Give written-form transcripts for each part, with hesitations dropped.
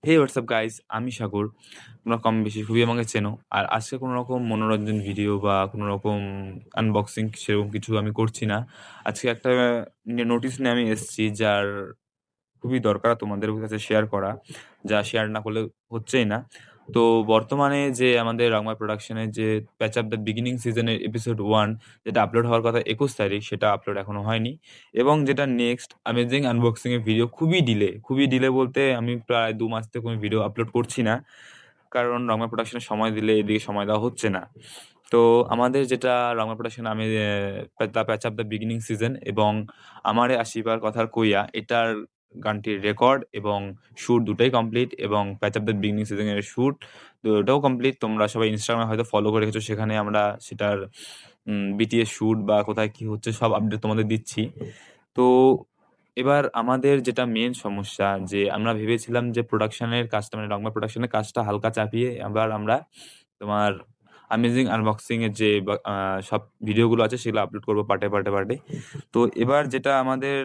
হে WhatsApp guys, আমি সাগর। তোমরা কম বেশি খুবই আমাকে চেনো। আর আজকে কোনো রকম মনোরঞ্জন ভিডিও বা কোনো রকম আনবক্সিং সেরকম কিছু আমি করছি না। আজকে একটা নোটিশ নিয়ে আমি এসেছি, যার খুবই দরকার তোমাদের কাছে শেয়ার করা, যা শেয়ার না করলে হচ্ছেই না। তো বর্তমানে যে আমাদের রাংমা প্রোডাকশনের যে প্যাচ আপ দ্য বিগিনিং সিজনের এপিসোড 1 যেটা আপলোড হওয়ার কথা 21 তারিখ, সেটা আপলোড এখনো হয়নি। এবং যেটা নেক্সট অ্যামেজিং আনবক্সিং এর ভিডিও খুবই ডিলে বলতে আমি প্রায় 2 মাস থেকে কোনো ভিডিও আপলোড করছি না। কারণ রাংমা প্রোডাকশনে সময় দিলে এদিকে সময় দেওয়া হচ্ছে না। তো আমাদের যেটা রাংমা প্রোডাকশন আমি the patch up the beginning season এবং আমারে আসিবার কথার কইয়া এটার গানটির রেকর্ড এবং শুট দুটোই কমপ্লিট, এবং প্যাচ আপ দ্য বিগিনিং সিজনের শুট ওটাও কমপ্লিট। তোমরা সবাই ইনস্টাগ্রামে হয়তো ফলো করে রেখেছো, সেখানে আমরা সেটার বিটিএস শুট বা কোথায় কি হচ্ছে সব আপডেট তোমাদের দিচ্ছি। তো এবার আমাদের যেটা মেন সমস্যা, যে আমরা ভেবেছিলাম যে প্রোডাকশনের কাজটা মানে রংমা প্রোডাকশনের কাজটা হালকা চাপিয়ে আবার আমরা তোমার অ্যামেজিং আনবক্সিং এর যে সব ভিডিওগুলো আছে সেগুলো আপলোড করবো পার্টে। তো এবার যেটা আমাদের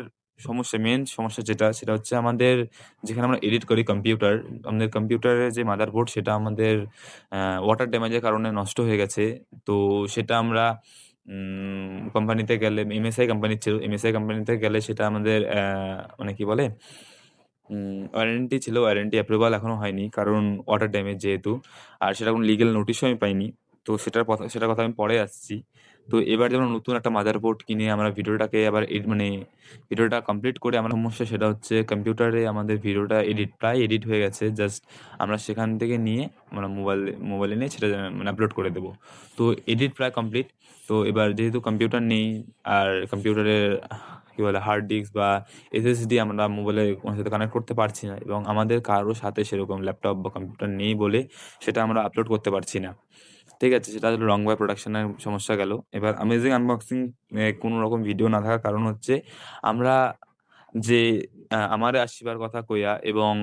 মেন সমস্যা যেটা সেটা হচ্ছে আমাদের যেখানে আমরা এডিট করি আমাদের কম্পিউটারের যে মাদারবোর্ড সেটা আমাদের ওয়াটার ড্যামেজের কারণে নষ্ট হয়ে গেছে। তো সেটা আমরা কোম্পানিতে গেলে এমএসআই কোম্পানির ছিল। এমএসআই কোম্পানিতে গেলে সেটা আমাদের মানে কি বলে ওয়ারেন্টি ছিল, ওয়ারেন্টি অ্যাপ্রুভাল এখনো হয়নি, কারণ ওয়াটার ড্যামেজ যেহেতু। আর সেটা কোনো লিগ্যাল নোটিশও আমি পাইনি। তো সেটার কথা আমি পরে আসছি। তো এবার যেমন নতুন একটা মাদারবোর্ড কিনে আমরা ভিডিওটাকে আবার মানে ভিডিওটা কমপ্লিট করে আমার সমস্যা সেটা হচ্ছে কম্পিউটারে আমাদের ভিডিওটা প্রায় এডিট হয়ে গেছে। জাস্ট আমরা সেখান থেকে নিয়ে আমরা মোবাইলে নিয়ে সেটা মানে আপলোড করে দেবো। তো এডিট প্রায় কমপ্লিট। তো এবার যেহেতু কম্পিউটার নেই, আর কম্পিউটারের কি বলে হার্ড ডিস্ক বা এসএসডি আমরা মোবাইলে কোনো সাথে কানেক্ট করতে পারছি না, এবং আমাদের কারো সাথে সেরকম ল্যাপটপ বা কম্পিউটার নেই বলে সেটা আমরা আপলোড করতে পারছি না। ঠিক আছে, সেটা হলো রং বয় প্রোডাকশনের সমস্যা গেল। এবার অ্যামেজিং আনবক্সিং কোনো রকম ভিডিও না থাকার কারণ হচ্ছে আমরা যে আমারে আসিবার কথা কইয়া এবং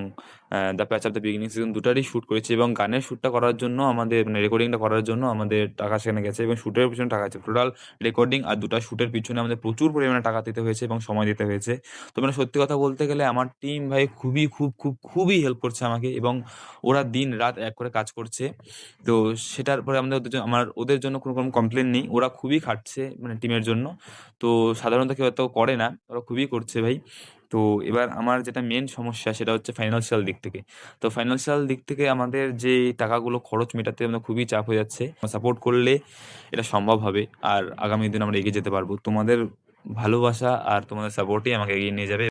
the patch of the beginning season দুটারই শুট করেছি, এবং গানের শুটটা করার জন্য আমাদের মানে রেকর্ডিংটা করার জন্য আমাদের টাকা সেখানে গেছে, এবং শুটের পিছনে টাকা আছে। টোটাল রেকর্ডিং আর দুটা শুটের পিছনে আমাদের প্রচুর পরিমাণে টাকা দিতে হয়েছে এবং সময় দিতে হয়েছে। তো মানে সত্যি কথা বলতে গেলে আমার টিম ভাই খুবই হেল্প করছে আমাকে, এবং ওরা দিন রাত এক করে কাজ করছে। তো সেটার পরে আমাদের ওদের জন্য কোনো রকম কমপ্লেন নেই। ওরা খুবই খাটছে মানে টিমের জন্য। তো সাধারণত কেউ এত করে না, ওরা খুবই করছে ভাই। তো এবার আমার যেটা মেন সমস্যা সেটা হচ্ছে ফাইন্যান্সিয়াল দিক থেকে। তো ফাইন্যান্সিয়াল দিক থেকে আমাদের যে টাকাগুলো খরচ মেটাতে আমাদের খুবই চাপ হয়ে যাচ্ছে। সাপোর্ট করলে এটা সম্ভব হবে, আর আগামী দিনে আমরা এগিয়ে যেতে পারবো। তোমাদের ভালোবাসা আর তোমাদের সাপোর্টই আমাকে এগিয়ে নিয়ে যাবে।